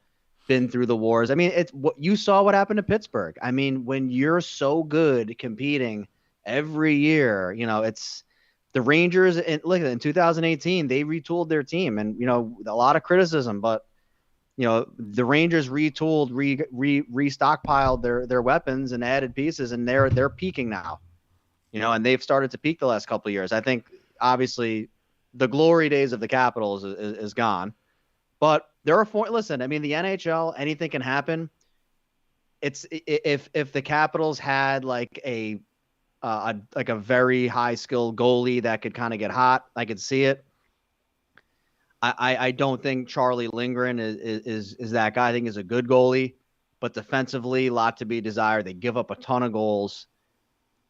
been through the wars. I mean, it's what you saw what happened to Pittsburgh. I mean, when you're so good competing every year, it's the Rangers. And look, in 2018, they retooled their team, and a lot of criticism, but the Rangers retooled, restockpiled their weapons and added pieces, and they're peaking now. And they've started to peak the last couple of years. I think obviously the glory days of the Capitals is gone, but there are listen. I mean, the NHL, anything can happen. It's if the Capitals had like a very high skilled goalie that could kind of get hot, I could see it. I don't think Charlie Lindgren is that guy. I think he's a good goalie, but defensively, a lot to be desired. They give up a ton of goals.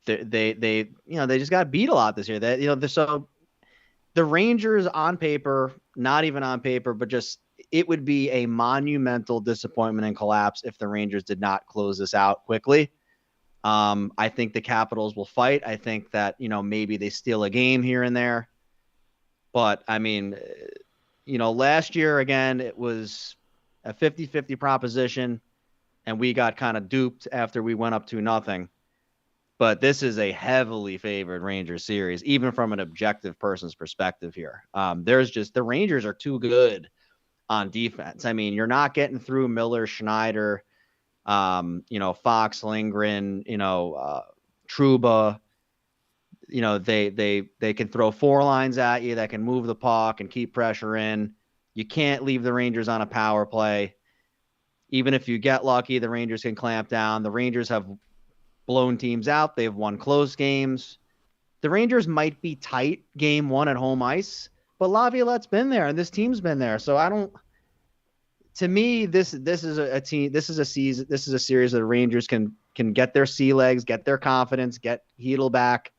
they they just got beat a lot this year. That so the Rangers on paper, not even on paper, but just it would be a monumental disappointment and collapse if the Rangers did not close this out quickly. I think the Capitals will fight. I think that maybe they steal a game here and there, but I mean, last year again it was a 50-50 proposition, and we got kind of duped after we went up to nothing. But this is a heavily favored Rangers series, even from an objective person's perspective here. There's just the Rangers are too good on defense. I mean, you're not getting through Miller, Schneider, Fox, Lindgren, Truba. They can throw four lines at you that can move the puck and keep pressure in. You can't leave the Rangers on a power play. Even if you get lucky, the Rangers can clamp down. The Rangers have blown teams out. They've won close games. The Rangers might be tight game one at home ice, but Laviolette's been there and this team's been there. So I don't. To me, this is a team. This is a season. This is a series that the Rangers can get their sea legs, get their confidence, get Hedl back,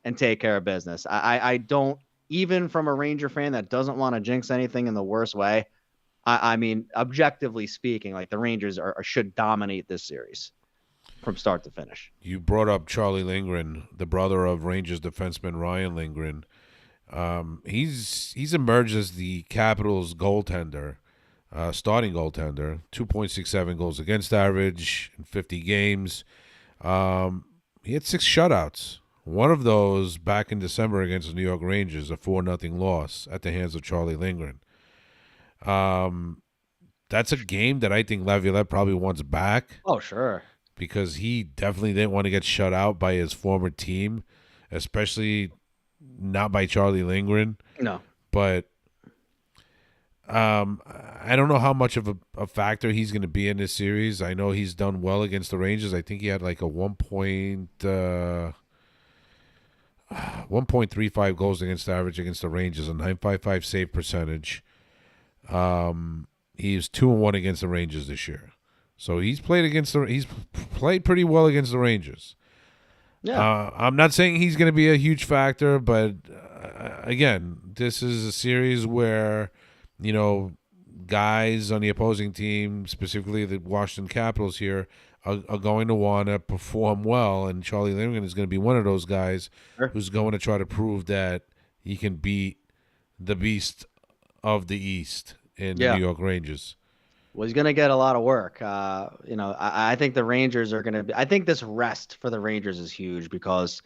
and take care of business. I don't, even from a Ranger fan that doesn't want to jinx anything in the worst way. I mean, objectively speaking, like the Rangers should dominate this series from start to finish. You brought up Charlie Lindgren, the brother of Rangers defenseman Ryan Lindgren. He's emerged as the Capitals goaltender, starting goaltender, 2.67 goals against average in 50 games. He had 6 shutouts. One of those back in December against the New York Rangers, a 4-0 loss at the hands of Charlie Lindgren. That's a game that I think Laviolette probably wants back. Oh, sure. Because he definitely didn't want to get shut out by his former team, especially not by Charlie Lindgren. No. But I don't know how much of a factor he's going to be in this series. I know he's done well against the Rangers. I think he had like a 1.35 goals against average against the Rangers, a 9.55 save percentage. He's 2-1 against the Rangers this year. So he's played pretty well against the Rangers. Yeah. I'm not saying he's going to be a huge factor, but again, this is a series where, guys on the opposing team, specifically the Washington Capitals here, are going to want to perform well, and Charlie Lindgren is going to be one of those guys who's going to try to prove that he can beat the beast of the East in New York Rangers. Well, he's going to get a lot of work. I think the Rangers are going to be. I think this rest for the Rangers is huge because,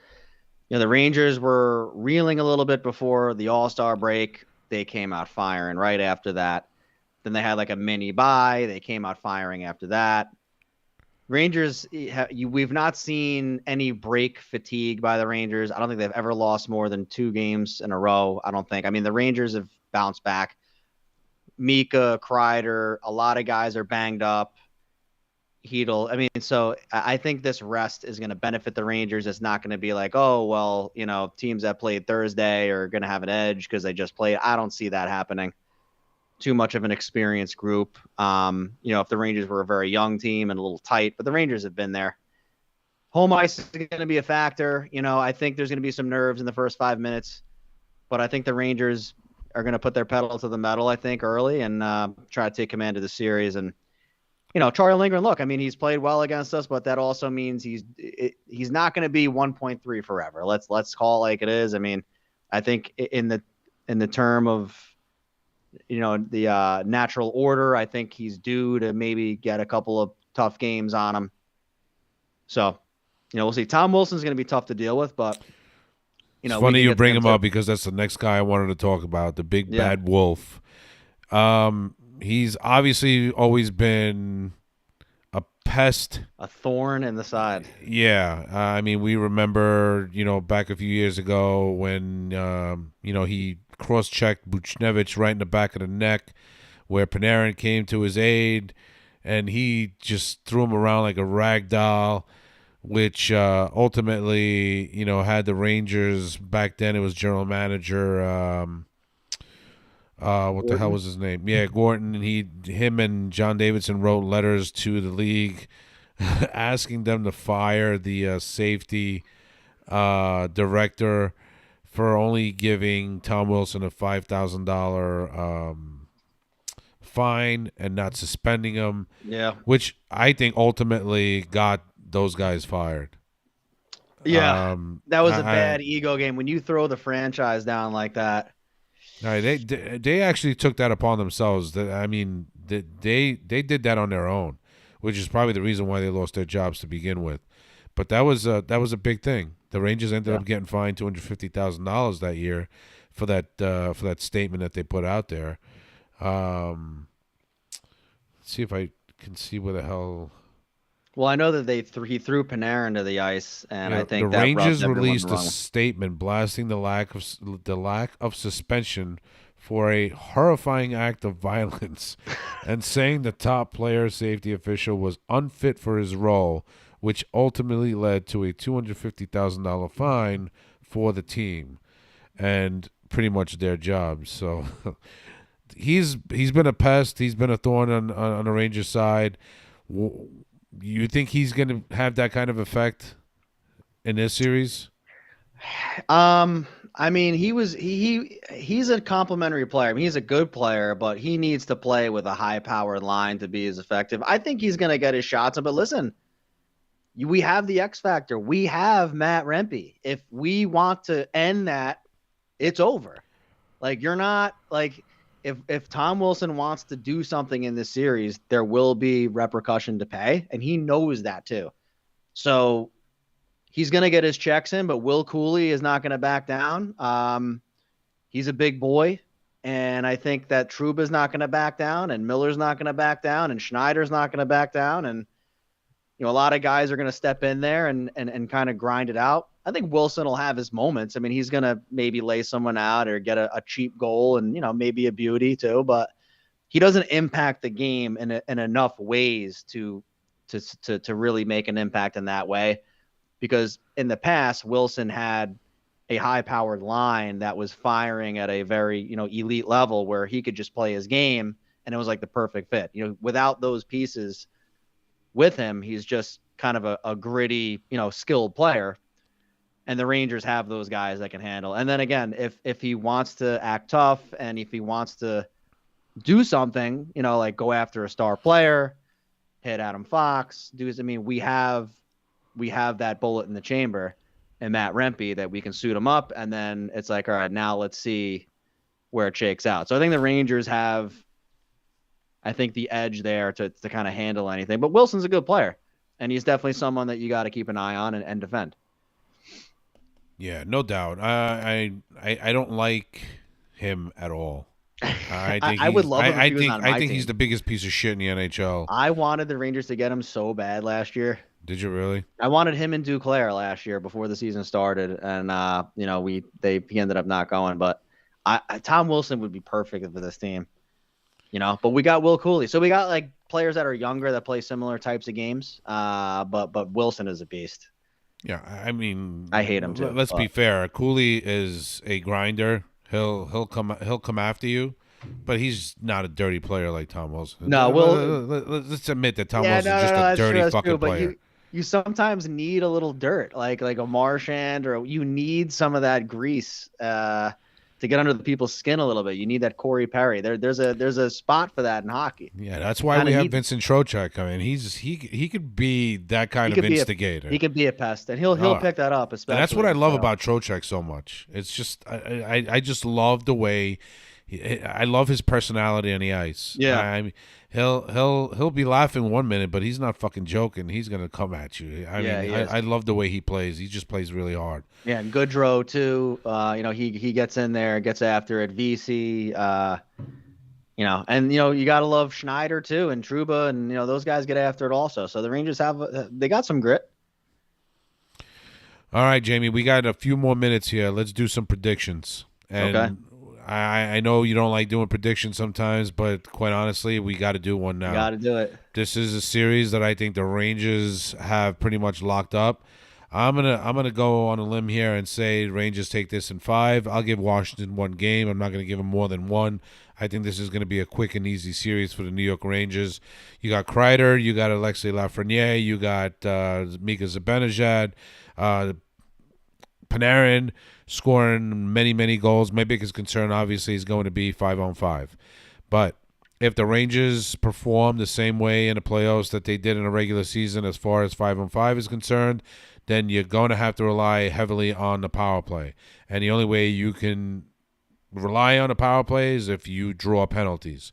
the Rangers were reeling a little bit before the All-Star break. They came out firing right after that. Then they had like a mini bye. They came out firing after that. Rangers, we've not seen any break fatigue by the Rangers. I don't think they've ever lost more than 2 games in a row. I don't think. I mean, the Rangers have bounced back. Mika, Kreider, a lot of guys are banged up. Hedl. I mean, so I think this rest is going to benefit the Rangers. It's not going to be like, oh, well, teams that played Thursday are going to have an edge because they just played. I don't see that happening. Too much of an experienced group. If the Rangers were a very young team and a little tight, but the Rangers have been there. Home ice is going to be a factor. I think there's going to be some nerves in the first 5 minutes, but I think the Rangers are going to put their pedal to the metal, I think, early and try to take command of the series. And, Charlie Lindgren, look, I mean, he's played well against us, but that also means he's not going to be 1.3 forever. Let's call it like it is. I mean, I think in the term of, the natural order, I think he's due to maybe get a couple of tough games on him. So, we'll see. Tom Wilson's going to be tough to deal with, but it's funny you bring him up because that's the next guy I wanted to talk about, the big bad wolf. He's obviously always been a pest. A thorn in the side. Yeah. I mean, we remember, back a few years ago when, he cross-checked Buchnevich right in the back of the neck where Panarin came to his aid and he just threw him around like a rag doll, which ultimately, had the Rangers back then. It was general manager, what the hell was his name? Yeah, Gorton. And him and John Davidson wrote letters to the league asking them to fire the safety director for only giving Tom Wilson a $5,000 fine and not suspending him, Yeah. which I think ultimately got those guys fired. Yeah. That was a I bad ego game when you throw the franchise down like that. they actually took that upon themselves. I mean, they did that on their own, which is probably the reason why they lost their jobs to begin with. But that was a big thing. The Rangers ended Yeah. up getting fined $250,000 that year for that statement that they put out there. Let's see if I can see where the hell. Well, I know that he threw Panarin into the ice, and I The think that rubbed Rangers everyone the released a wrong way. statement blasting the lack of suspension for a horrifying act of violence, and saying the top player safety official was unfit for his role, which ultimately led to a $250,000 fine for the team, and pretty much their job. So he's been a pest. He's been a thorn on the Rangers side. You think he's going to have that kind of effect in this series? I mean, he's a complimentary player. I mean, he's a good player, but he needs to play with a high-powered line to be as effective. I think he's going to get his shots, but listen, we have the X factor. We have Matt Rempe. If we want to end that, it's over. Like you're not like if Tom Wilson wants to do something in this series, there will be repercussion to pay, and he knows that too. So he's going to get his checks in, but Will Cooley is not going to back down. He's a big boy, and I think that Trouba's not going to back down, and Miller's not going to back down, and Schneider's not going to back down, and a lot of guys are going to step in there and kind of grind it out. I think Wilson will have his moments. I mean, he's going to maybe lay someone out or get a cheap goal and, maybe a beauty too, but he doesn't impact the game in enough ways to really make an impact in that way. Because in the past, Wilson had a high-powered line that was firing at a very, elite level where he could just play his game, and it was like the perfect fit. Without those pieces with him, he's just kind of a gritty, skilled player. And the Rangers have those guys that can handle. And then again, if he wants to act tough and if he wants to do something, like go after a star player, hit Adam Fox, we have that bullet in the chamber and Matt Rempe that we can suit him up. And then it's like, all right, now let's see where it shakes out. So I think the Rangers have, the edge there to kind of handle anything. But Wilson's a good player, and he's definitely someone that you got to keep an eye on and defend. Yeah, no doubt. I don't like him at all. I would love him if he was on my I think team. he's the biggest piece of shit in the NHL. I wanted the Rangers to get him so bad last year. Did you really? I wanted him and Duclair last year before the season started, and he ended up not going. But Tom Wilson would be perfect for this team. But we got Will Cooley, so we got like players that are younger that play similar types of games. But Wilson is a beast. Yeah, I mean, I hate him too. Let's be fair. Cooley is a grinder. He'll come after you, but he's not a dirty player like Tom Wilson. No, let's admit that Tom Wilson is just a dirty fucking player. But you sometimes need a little dirt, like a Marchand, or you need some of that grease to get under the people's skin a little bit. You need that Corey Perry. There's a spot for that in hockey. Yeah, that's why we have Vincent Trocheck. I mean, he could be that kind of instigator. He could be a pest, and he'll pick that up. Especially, and that's what I love about Trocheck so much. It's just I just love the way I love his personality on the ice. Yeah, I mean, he'll be laughing one minute, but he's not fucking joking. He's gonna come at you. I love the way he plays. He just plays really hard. Yeah, and Goodrow too. He gets in there, gets after it. VC. And you gotta love Schneider too, and Trouba, and those guys get after it also. So the Rangers they got some grit. All right, Jamie, we got a few more minutes here. Let's do some predictions. And okay. I know you don't like doing predictions sometimes, but quite honestly, we got to do one now. Got to do it. This is a series that I think the Rangers have pretty much locked up. I'm gonna go on a limb here and say Rangers take this in 5. I'll give Washington one game. I'm not gonna give them more than one. I think this is gonna be a quick and easy series for the New York Rangers. You got Kreider, you got Alexei Lafreniere, you got Mika Zibanejad. Panarin scoring many, many goals. My biggest concern, obviously, is going to be 5-on-5. But if the Rangers perform the same way in the playoffs that they did in a regular season as far as 5-on-5 is concerned, then you're going to have to rely heavily on the power play. And the only way you can rely on the power play is if you draw penalties.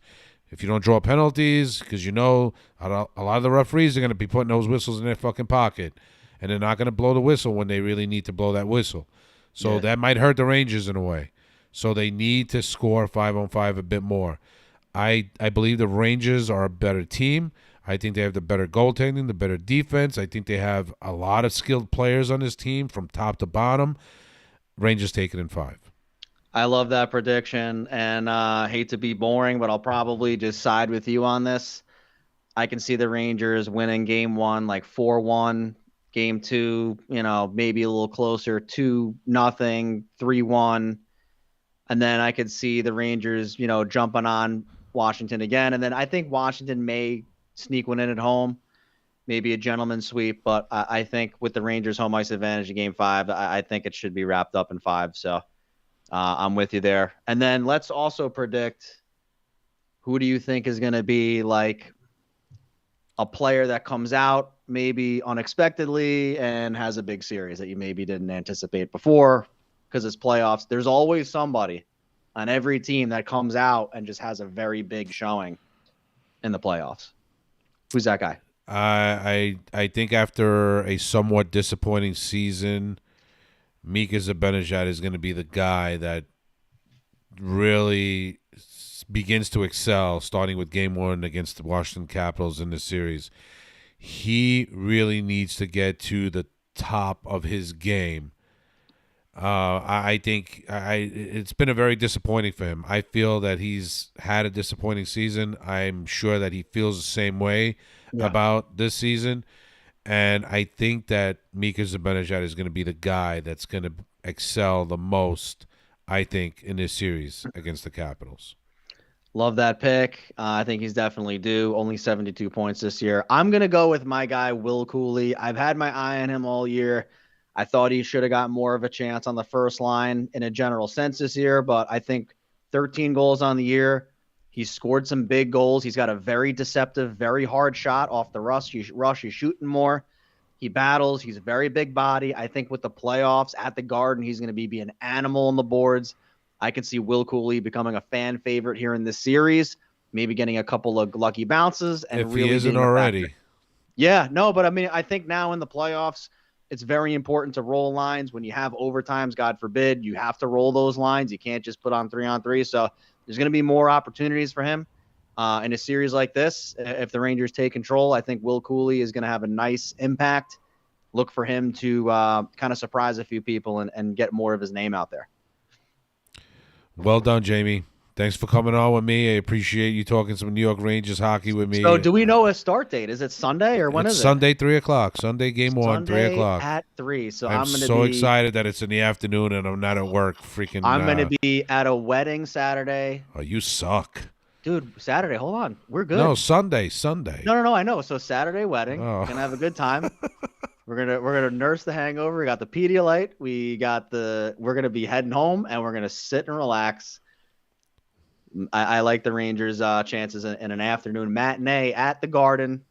If you don't draw penalties, because a lot of the referees are going to be putting those whistles in their fucking pocket, and they're not going to blow the whistle when they really need to blow that whistle. So that might hurt the Rangers in a way. So they need to score 5-on-5 a bit more. I believe the Rangers are a better team. I think they have the better goaltending, the better defense. I think they have a lot of skilled players on this team from top to bottom. Rangers take it in 5. I love that prediction, and hate to be boring, but I'll probably just side with you on this. I can see the Rangers winning game 1 like 4-1, game 2, maybe a little closer, 2-0, 3-1. And then I could see the Rangers, jumping on Washington again. And then I think Washington may sneak one in at home, maybe a gentleman's sweep. But I think with the Rangers' home ice advantage in game 5, I think it should be wrapped up in 5. So I'm with you there. And then let's also predict, who do you think is going to be like a player that comes out maybe unexpectedly and has a big series that you maybe didn't anticipate before? Because it's playoffs. There's always somebody on every team that comes out and just has a very big showing in the playoffs. Who's that guy? I think after a somewhat disappointing season, Mika Zibanejad is going to be the guy that really begins to excel, starting with game 1 against the Washington Capitals in this series. He really needs to get to the top of his game. I think it's been a very disappointing for him. I feel that he's had a disappointing season. I'm sure that he feels the same way about this season. And I think that Mika Zibanejad is going to be the guy that's going to excel the most, I think, in this series against the Capitals. Love that pick. I think he's definitely due. Only 72 points this year. I'm going to go with my guy, Will Cooley. I've had my eye on him all year. I thought he should have got more of a chance on the first line in a general sense this year, but I think 13 goals on the year. He's scored some big goals. He's got a very deceptive, very hard shot off the rush. He's shooting more. He battles. He's a very big body. I think with the playoffs at the Garden, he's going to be an animal on the boards. I could see Will Cooley becoming a fan favorite here in this series, maybe getting a couple of lucky bounces. And if really he isn't already. Yeah, no, but I mean, I think now in the playoffs, it's very important to roll lines. When you have overtimes, God forbid, you have to roll those lines. You can't just put on 3-on-3. So there's going to be more opportunities for him in a series like this. If the Rangers take control, I think Will Cooley is going to have a nice impact. Look for him to kind of surprise a few people and get more of his name out there. Well done, Jamie. Thanks for coming on with me. I appreciate you talking some New York Rangers hockey with me. So do we know a start date? Is it Sunday or when is it? Sunday, 3 o'clock. Sunday, game 1, 3 o'clock. At 3. So I'm so excited that it's in the afternoon and I'm not at work. Freaking. I'm going to be at a wedding Saturday. Oh, you suck. Dude, Saturday, hold on. We're good. No, Sunday. No, I know. So Saturday wedding. Oh. Gonna have a good time. We're gonna nurse the hangover. We got the Pedialyte. We're gonna be heading home and we're gonna sit and relax. I like the Rangers' chances in an afternoon matinee at the Garden.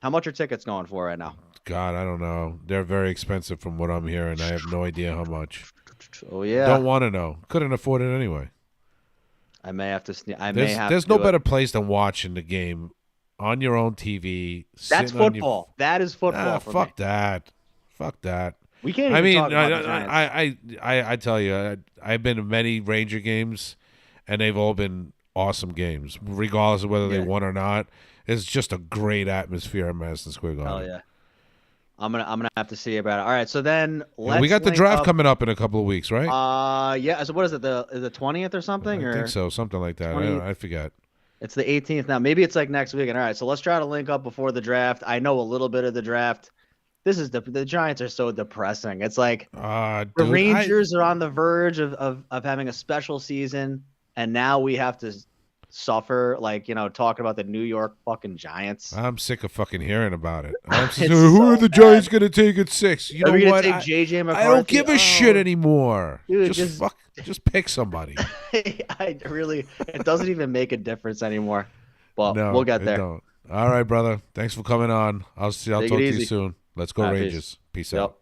How much are tickets going for right now? God, I don't know. They're very expensive from what I'm hearing. I have no idea how much. Oh yeah. Don't want to know. Couldn't afford it anyway. I may have to. There's no better place than watching the game on your own TV. That's football. That is football. Fuck that. Fuck that. We can't. Even talk about the Giants. I tell you, I've been to many Ranger games, and they've all been awesome games, regardless of whether they won or not. It's just a great atmosphere at Madison Square Garden. Hell yeah. I'm gonna have to see about it. All right, so then we got the draft coming up in a couple of weeks, right? Yeah. So what is it? The 20th or something? I think so, something like that. I forget. It's the 18th now. Maybe it's like next weekend. All right, so let's try to link up before the draft. I know a little bit of the draft. This is the Giants are so depressing. It's like the Rangers are on the verge of having a special season, and now we have to suffer, like, talking about the New York fucking Giants. I'm sick of fucking hearing about it. It's Who are so the bad. Giants gonna take at 6? You Are know we gonna what? take JJ I don't McCarthy? give a shit Oh, anymore. dude, Just pick somebody. I really, it doesn't even make a difference anymore. But we'll No, get it there. don't. All right, brother. Thanks for coming on. I'll Take talk it to you easy. soon. Let's go All right, peace. Rangers. Peace out. Yep.